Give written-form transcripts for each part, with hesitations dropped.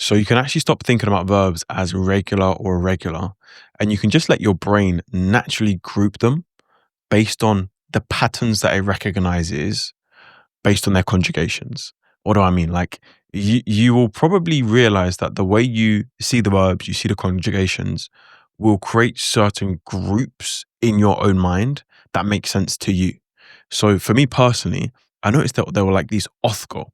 So you can actually stop thinking about verbs as regular or irregular, and you can just let your brain naturally group them based on the patterns that it recognizes based on their conjugations. What do I mean? Like you will probably realize that the way you see the verbs, you see the conjugations, will create certain groups in your own mind that make sense to you. So for me personally, I noticed that there were like these othko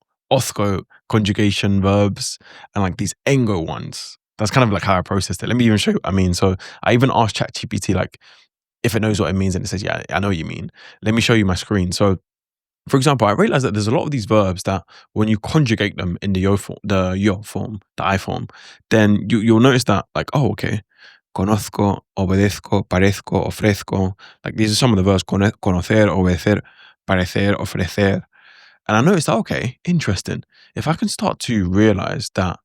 conjugation verbs and like these engo ones. That's kind of like how I processed it. Let me even show you what I mean. So I even asked ChatGPT like if it knows what it means, and it says, yeah, I know what you mean. Let me show you my screen. So for example, I realized that there's a lot of these verbs that when you conjugate them in the I form, then you'll notice that like, oh, okay, conozco, obedezco, parezco, ofrezco. Like these are some of the verbs: conocer, obedecer, parecer, ofrecer. And I noticed that, okay, interesting. If I can start to realize that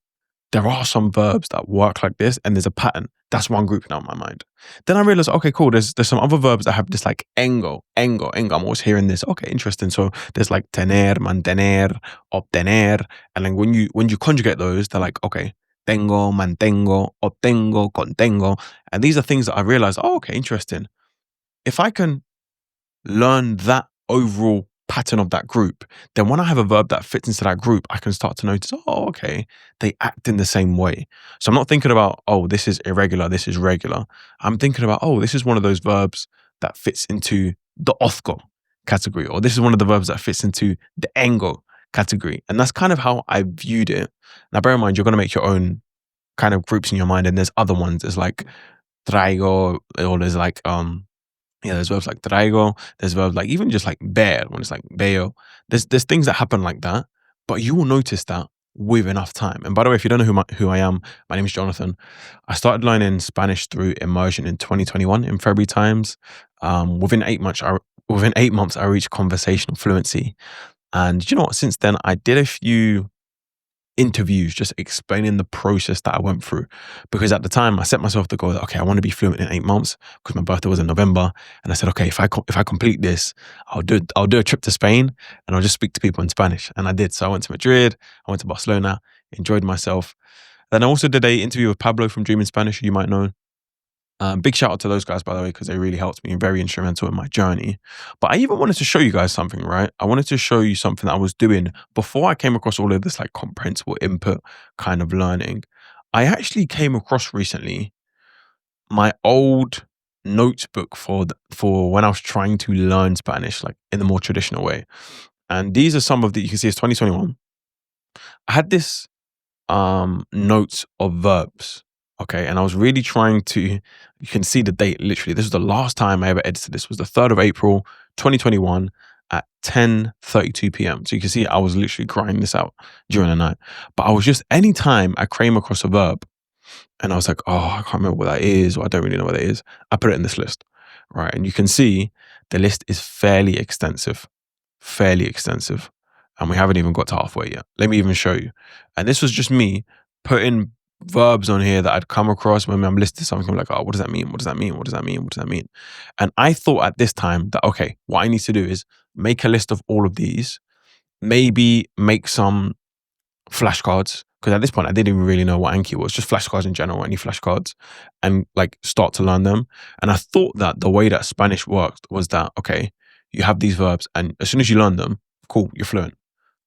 there are some verbs that work like this and there's a pattern. That's one group now in my mind. Then I realized, okay, cool. There's some other verbs that have this like engo. I'm always hearing this. Okay, interesting. So there's like tener, mantener, obtener. And then when you conjugate those, they're like, okay, tengo, mantengo, obtengo, contengo. And these are things that I realized, oh, okay, interesting. If I can learn that overall pattern of that group, then when I have a verb that fits into that group, I can start to notice, oh, okay, they act in the same way. So I'm not thinking about, oh, this is irregular, this is regular. I'm thinking about, oh, this is one of those verbs that fits into the othko category, or this is one of the verbs that fits into the engo category. And that's kind of how I viewed it. Now, bear in mind, you're going to make your own kind of groups in your mind, and there's other ones. There's like traigo, or there's like yeah, there's verbs like traigo. There's verbs like even just like ver when it's like veo. There's things that happen like that, but you will notice that with enough time. And by the way, if you don't know who I am, my name is Jonathan. I started learning Spanish through immersion in 2021 in February times. Within 8 months, I reached conversational fluency. And you know what? Since then, I did a few interviews just explaining the process that I went through. Because at the time I set myself the goal that, okay, I want to be fluent in 8 months because my birthday was in November. And I said, okay, if I complete this, I'll do a trip to Spain and I'll just speak to people in Spanish. And I did. So I went to Madrid, I went to Barcelona, enjoyed myself. Then I also did a interview with Pablo from Dream in Spanish, who you might know. Big shout out to those guys, by the way, because they really helped me and very instrumental in my journey. But I even wanted to show you guys something, right? I wanted to show you something that I was doing before I came across all of this like comprehensible input kind of learning. I actually came across recently my old notebook for when I was trying to learn Spanish, like in the more traditional way. And these are some of the, you can see it's 2021. I had this notes of verbs. Okay. And I was really trying to, you can see the date literally. This was the last time I ever edited this, was the 3rd of April, 2021 at 10:32 p.m. So you can see I was literally crying this out during the night. But I was just, anytime I came across a verb and I was like, oh, I can't remember what that is, or I don't really know what that is, I put it in this list. Right. And you can see the list is fairly extensive. Fairly extensive. And we haven't even got to halfway yet. Let me even show you. And this was just me putting verbs on here that I'd come across when I'm listing something. I'm like, oh, what does that mean? What does that mean? What does that mean? What does that mean? And I thought at this time that, okay, what I need to do is make a list of all of these, maybe make some flashcards. Because at this point, I didn't even really know what Anki was, just flashcards in general, any flashcards, and like start to learn them. And I thought that the way that Spanish worked was that, okay, you have these verbs, and as soon as you learn them, cool, you're fluent.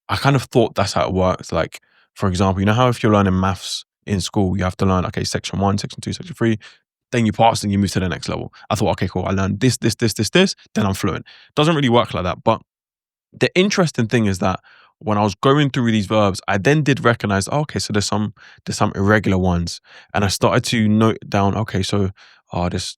I kind of thought that's how it works. Like, for example, you know how if you're learning maths in school, you have to learn, okay, section 1, section 2, section 3, then you pass and you move to the next level. I thought, okay, cool, I learned this, then I'm fluent. Doesn't really work like that. But the interesting thing is that when I was going through these verbs, I then did recognize, oh, okay, so there's some irregular ones. And I started to note down, okay, so there's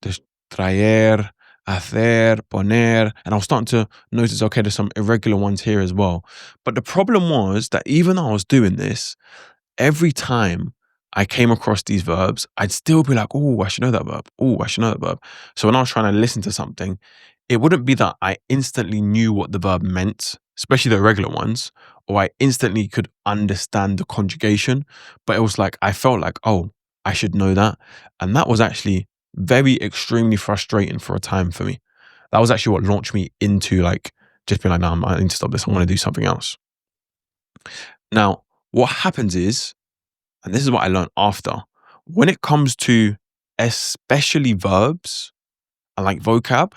traer, hacer, poner. And I was starting to notice, okay, there's some irregular ones here as well. But the problem was that even though I was doing this, every time I came across these verbs, I'd still be like, oh, I should know that verb. Oh, I should know that verb. So when I was trying to listen to something, it wouldn't be that I instantly knew what the verb meant, especially the irregular ones, or I instantly could understand the conjugation. But it was like, I felt like, oh, I should know that. And that was actually very extremely frustrating for a time for me. That was actually what launched me into like, just being like, no, I need to stop this. I want to do something else. Now, what happens is and this is what I learned after, when it comes to especially verbs and like vocab,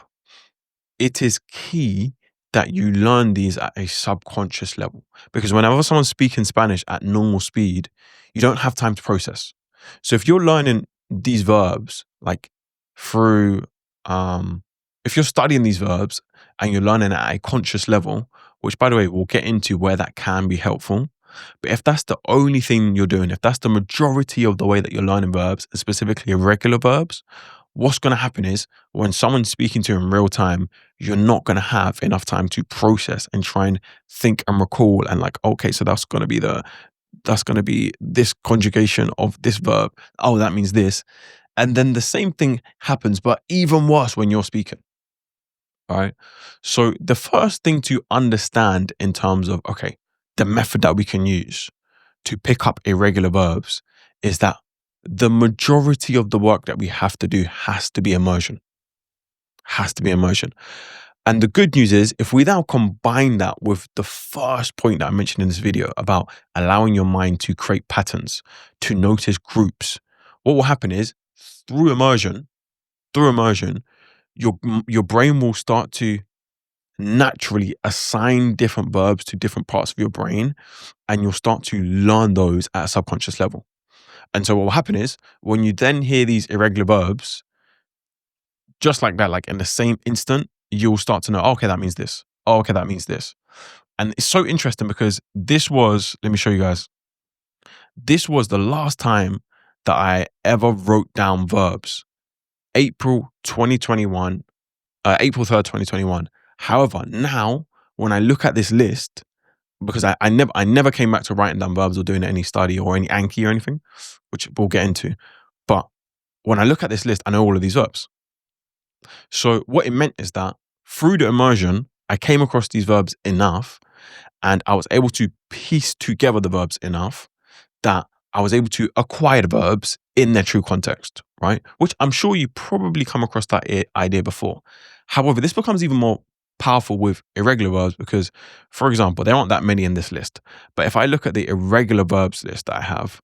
it is key that you learn these at a subconscious level. Because whenever someone's speaking Spanish at normal speed, you don't have time to process. So if you're learning these verbs, like through, if you're studying these verbs and you're learning at a conscious level, which by the way, we'll get into where that can be helpful. But if that's the only thing you're doing, if that's the majority of the way that you're learning verbs, and specifically irregular verbs, what's going to happen is when someone's speaking to you in real time, you're not going to have enough time to process and try and think and recall and like, okay, so that's going to be this conjugation of this verb. Oh, that means this. And then the same thing happens, but even worse when you're speaking. All right. So the first thing to understand in terms of, okay, the method that we can use to pick up irregular verbs is that the majority of the work that we have to do has to be immersion. Has to be immersion. And the good news is, if we now combine that with the first point that I mentioned in this video about allowing your mind to create patterns, to notice groups, what will happen is through immersion, your brain will start to naturally assign different verbs to different parts of your brain, and you'll start to learn those at a subconscious level. And so what will happen is when you then hear these irregular verbs, just like that, like in the same instant, you'll start to know, okay, that means this. Oh, okay, that means this. And it's so interesting because let me show you guys. This was the last time that I ever wrote down verbs. April 2021, April 3rd, 2021. However, now when I look at this list, because I never came back to writing down verbs or doing any study or any Anki or anything, which we'll get into. But when I look at this list, I know all of these verbs. So what it meant is that through the immersion, I came across these verbs enough and I was able to piece together the verbs enough that I was able to acquire the verbs in their true context, right? Which I'm sure you probably come across that idea before. However, this becomes even more powerful with irregular verbs because, for example, there aren't that many in this list. But if I look at the irregular verbs list that I have,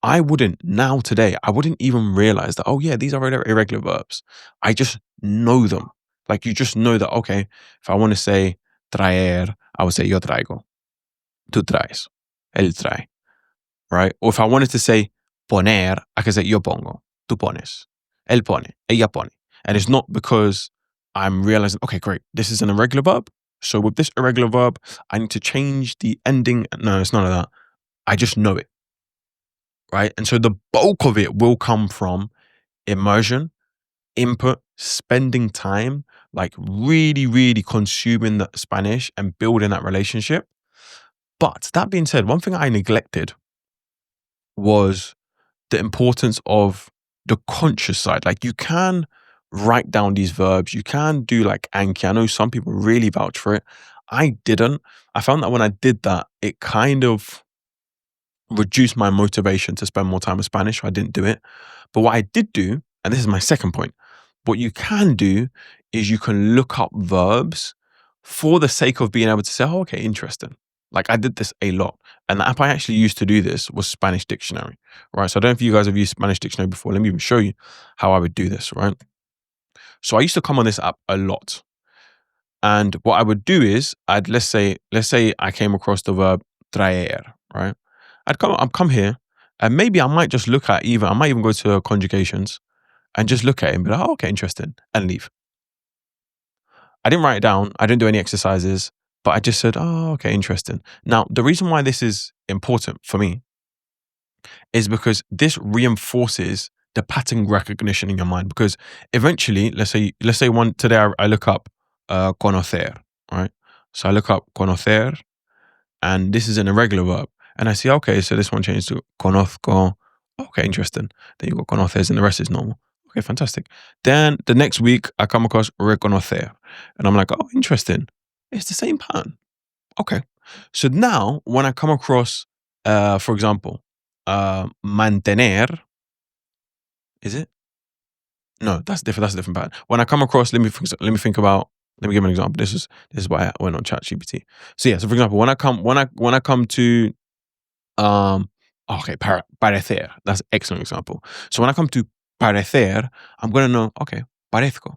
I wouldn't even realize that, oh yeah, these are irregular verbs. I just know them. Like you just know that, okay, if I want to say traer, I would say yo traigo, tú traes, él trae, right? Or if I wanted to say poner, I could say yo pongo, tú pones, él pone, ella pone. And it's not because I'm realizing, okay, great, this is an irregular verb. So with this irregular verb, I need to change the ending. No, it's none of that. I just know it. Right. And so the bulk of it will come from immersion, input, spending time, like really, really consuming the Spanish and building that relationship. But that being said, one thing I neglected was the importance of the conscious side. Like you can write down these verbs, you can do like Anki. I know some people really vouch for it. I didn't. I found that when I did that, it kind of reduced my motivation to spend more time with Spanish. So I didn't do it. But what I did do, and this is my second point, what you can do is you can look up verbs for the sake of being able to say, oh, okay, interesting. Like I did this a lot. And the app I actually used to do this was Spanish Dictionary, right? So I don't know if you guys have used Spanish Dictionary before. Let me even show you how I would do this, right? So I used to come on this app a lot. And what I would do is let's say I came across the verb traer, right? I'd come here and maybe I might just look at I might even go to conjugations and just look at it and be like, oh, okay, interesting, and leave. I didn't write it down. I didn't do any exercises, but I just said, oh, okay, interesting. Now, the reason why this is important for me is because this reinforces the pattern recognition in your mind. Because eventually, let's say today I look up conocer, right? So I look up conocer, and this is an irregular verb. And I see, okay, so this one changed to conozco. Okay, interesting. Then you got conoces and the rest is normal. Okay, fantastic. Then the next week I come across reconocer. And I'm like, oh, interesting. It's the same pattern. Okay. So now when I come across, for example, mantener, is it? No, that's different. That's a different pattern. When I come across, let me give an example. This is why I went on ChatGPT. So yeah, so for example, when I come to Okay, parecer. That's an excellent example. So when I come to parecer, I'm going to know, okay, parezco,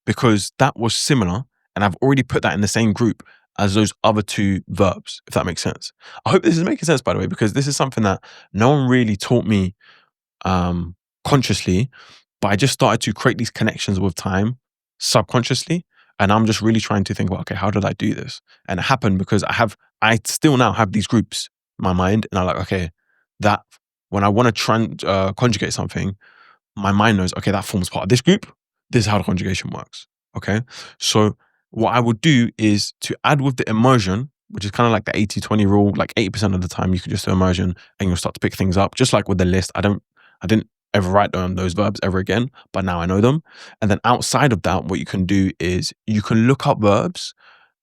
because that was similar and I've already put that in the same group as those other two verbs, if that makes sense. I hope this is making sense, by the way, because this is something that no one really taught me um, consciously, but I just started to create these connections with time subconsciously. And I'm just really trying to think about, okay, how did I do this? And it happened because I still now have these groups in my mind. And I'm like, okay, that when I want to conjugate something, my mind knows, okay, that forms part of this group. This is how the conjugation works. Okay. So what I would do is to add with the immersion, which is kind of like the 80-20 rule, like 80% of the time you can just do immersion and you'll start to pick things up. Just like with the list, I didn't ever write down those verbs ever again, but now I know them. And then outside of that, what you can do is you can look up verbs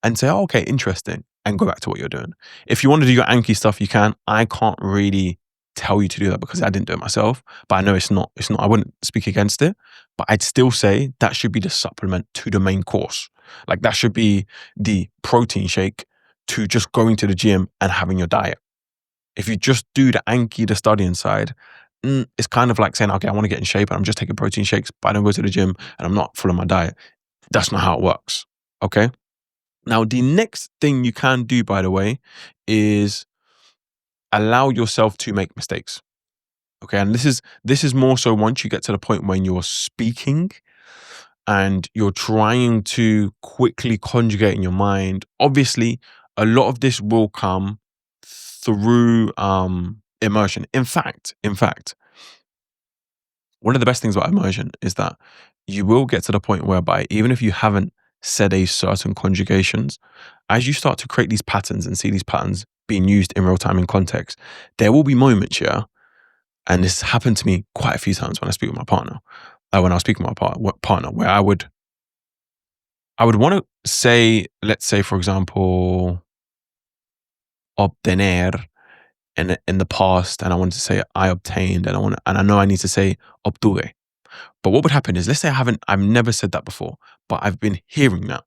and say, oh, okay, interesting, and go back to what you're doing. If you want to do your Anki stuff, you can. I can't really tell you to do that because I didn't do it myself, but I know I wouldn't speak against it, but I'd still say that should be the supplement to the main course. Like that should be the protein shake to just going to the gym and having your diet. If you just do the Anki, the studying side, it's kind of like saying, okay, I want to get in shape and I'm just taking protein shakes, but I don't go to the gym and I'm not following my diet. That's not how it works. Okay. Now, the next thing you can do, by the way, is allow yourself to make mistakes. Okay. And this is more so once you get to the point when you're speaking and you're trying to quickly conjugate in your mind. Obviously, a lot of this will come through immersion. In fact, one of the best things about immersion is that you will get to the point whereby even if you haven't said a certain conjugations, as you start to create these patterns and see these patterns being used in real time in context, there will be moments, yeah, and this happened to me quite a few times when I speak with my partner, when I was speaking with my partner, where I would want to say, let's say, for example, obtener in the past, and I wanted to say I obtained, and I know I need to say obtuve. But what would happen is, let's say I've never said that before, but I've been hearing that.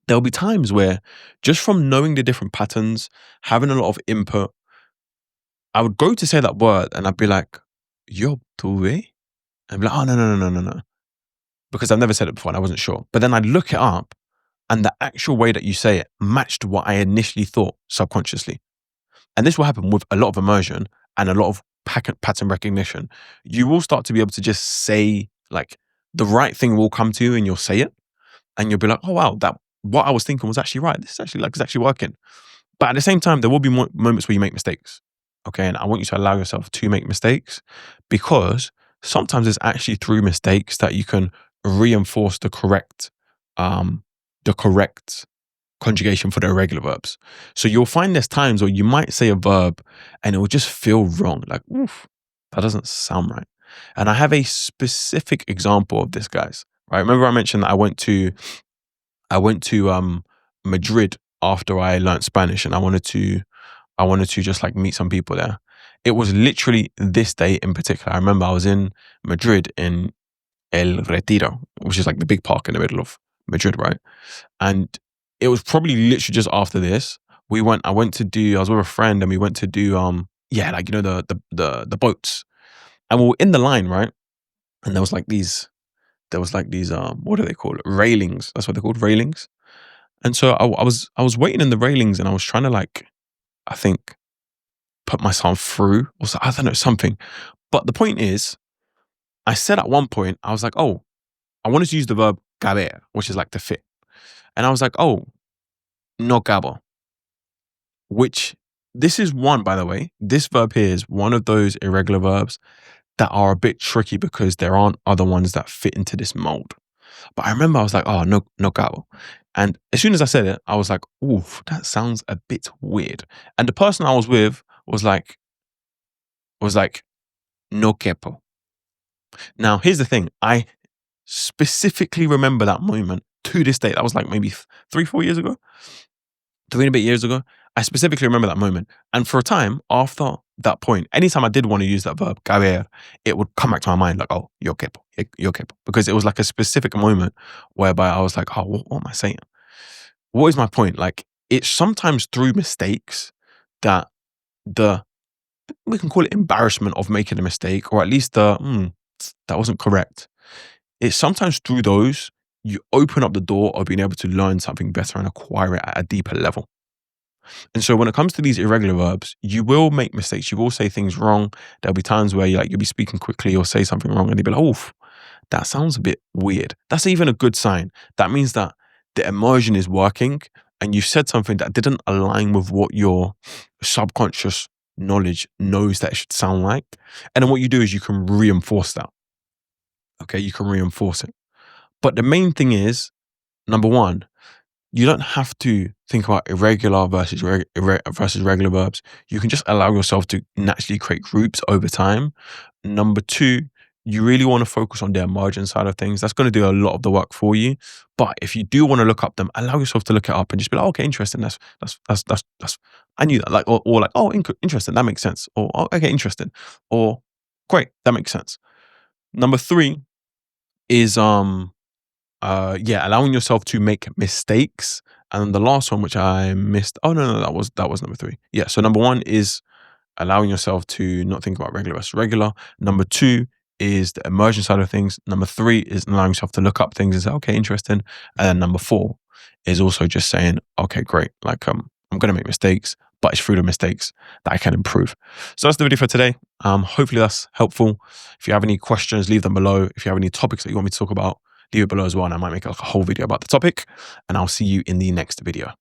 There'll be times where just from knowing the different patterns, having a lot of input, I would go to say that word and I'd be like, yo obtuve? And I'd be like, oh, no. Because I've never said it before and I wasn't sure. But then I'd look it up and the actual way that you say it matched what I initially thought subconsciously. And this will happen with a lot of immersion and a lot of pattern recognition. You will start to be able to just say, like, the right thing will come to you and you'll say it. And you'll be like, oh, wow, that what I was thinking was actually right. This is actually it's actually working. But at the same time, there will be moments where you make mistakes. Okay. And I want you to allow yourself to make mistakes because sometimes it's actually through mistakes that you can reinforce the correct conjugation for the irregular verbs. So you'll find there's times where you might say a verb and it will just feel wrong. Like, oof, that doesn't sound right. And I have a specific example of this, guys. Right? Remember I mentioned that I went to Madrid after I learned Spanish and I wanted to just like meet some people there. It was literally this day in particular. I remember I was in Madrid in El Retiro, which is like the big park in the middle of Madrid, right? And it was probably literally just after this. I went to do, I was with a friend and we went to do, like, you know, the boats. And we were in the line, right? And there was like these, what do they call it? Railings. That's what they're called, railings. And so I was waiting in the railings and I was trying to like, I think, put myself through or so, I don't know, something. But the point is, I said at one point, I was like, oh, I wanted to use the verb caber, which is like to fit. And I was like, oh, no cabo, which this is one, by the way, this verb here is one of those irregular verbs that are a bit tricky because there aren't other ones that fit into this mold. But I remember I was like, oh, no cabo. And as soon as I said it, I was like, oof, that sounds a bit weird. And the person I was with was like, no quepo. Now, here's the thing. I specifically remember that moment to this day. That was like maybe 3-4 years ago. 3 and a bit years ago, I specifically remember that moment. And for a time after that point, anytime I did want to use that verb, caber, it would come back to my mind like, oh, yo quepo, yo quepo. Because it was like a specific moment whereby I was like, oh, what am I saying? What is my point? Like, it's sometimes through mistakes that the we can call it embarrassment of making a mistake, or at least that wasn't correct. It's sometimes through those you open up the door of being able to learn something better and acquire it at a deeper level. And so when it comes to these irregular verbs, you will make mistakes. You will say things wrong. There'll be times where you'll be speaking quickly or say something wrong and you'll be like, oh, that sounds a bit weird. That's even a good sign. That means that the immersion is working and you said something that didn't align with what your subconscious knowledge knows that it should sound like. And then what you do is you can reinforce that. Okay, you can reinforce it. But the main thing is, number one, you don't have to think about irregular versus regular verbs. You can just allow yourself to naturally create groups over time. Number two, you really want to focus on the immersion side of things. That's going to do a lot of the work for you. But if you do want to look up them, allow yourself to look it up and just be like, okay, interesting. That's I knew that. Like, or like, oh, interesting. That makes sense. Or oh, okay, interesting. Or great, that makes sense. Number three is allowing yourself to make mistakes. And then the last one, which I missed. Oh no, that was number three. Yeah. So number one is allowing yourself to not think about regular versus regular. Number two is the immersion side of things. Number three is allowing yourself to look up things and say, okay, interesting. And then number four is also just saying, okay, great. Like I'm gonna make mistakes, but it's through the mistakes that I can improve. So that's the video for today. Hopefully that's helpful. If you have any questions, leave them below. If you have any topics that you want me to talk about, leave it below as well, and I might make like a whole video about the topic. And I'll see you in the next video.